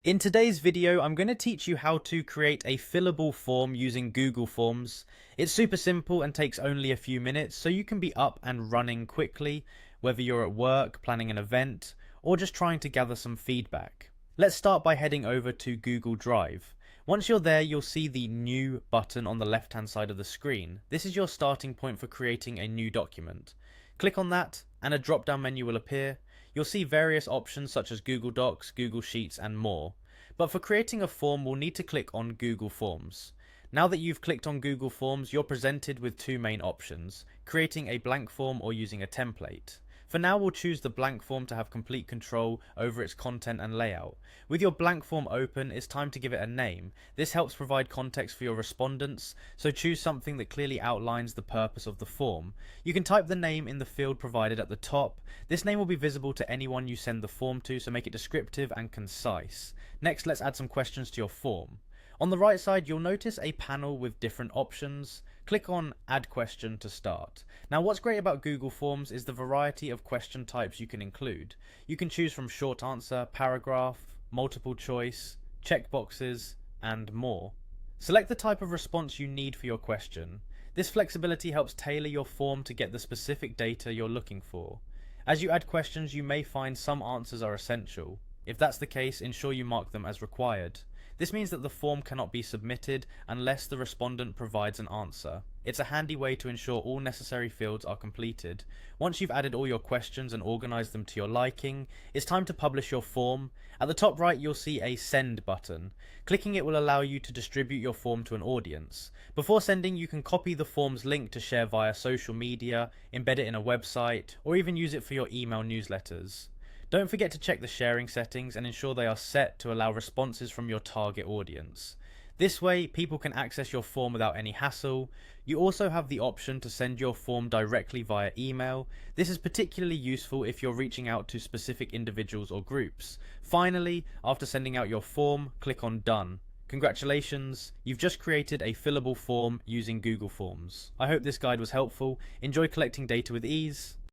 In today's video, I'm going to teach you how to create a fillable form using Google Forms. It's super simple and takes only a few minutes, so you can be up and running quickly, whether you're at work, planning an event, or just trying to gather some feedback. Let's start by heading over to Google Drive. Once you're there, you'll see the New button on the left-hand side of the screen. This is your starting point for creating a new document. Click on that, and a drop-down menu will appear. You'll see various options such as Google Docs, Google Sheets, and more. But for creating a form, we'll need to click on Google Forms. Now that you've clicked on Google Forms, you're presented with two main options: creating a blank form or using a template. For now, we'll choose the blank form to have complete control over its content and layout. With your blank form open, it's time to give it a name. This helps provide context for your respondents, so choose something that clearly outlines the purpose of the form. You can type the name in the field provided at the top. This name will be visible to anyone you send the form to, so make it descriptive and concise. Next, let's add some questions to your form. On the right side, you'll notice a panel with different options. Click on Add Question to start. Now, what's great about Google Forms is the variety of question types you can include. You can choose from short answer, paragraph, multiple choice, checkboxes, and more. Select the type of response you need for your question. This flexibility helps tailor your form to get the specific data you're looking for. As you add questions, you may find some answers are essential. If that's the case, ensure you mark them as required. This means that the form cannot be submitted unless the respondent provides an answer. It's a handy way to ensure all necessary fields are completed. Once you've added all your questions and organized them to your liking, it's time to publish your form. At the top right, you'll see a Send button. Clicking it will allow you to distribute your form to an audience. Before sending, you can copy the form's link to share via social media, embed it in a website, or even use it for your email newsletters. Don't forget to check the sharing settings and ensure they are set to allow responses from your target audience. This way, people can access your form without any hassle. You also have the option to send your form directly via email. This is particularly useful if you're reaching out to specific individuals or groups. Finally, after sending out your form, click on Done. Congratulations, you've just created a fillable form using Google Forms. I hope this guide was helpful. Enjoy collecting data with ease.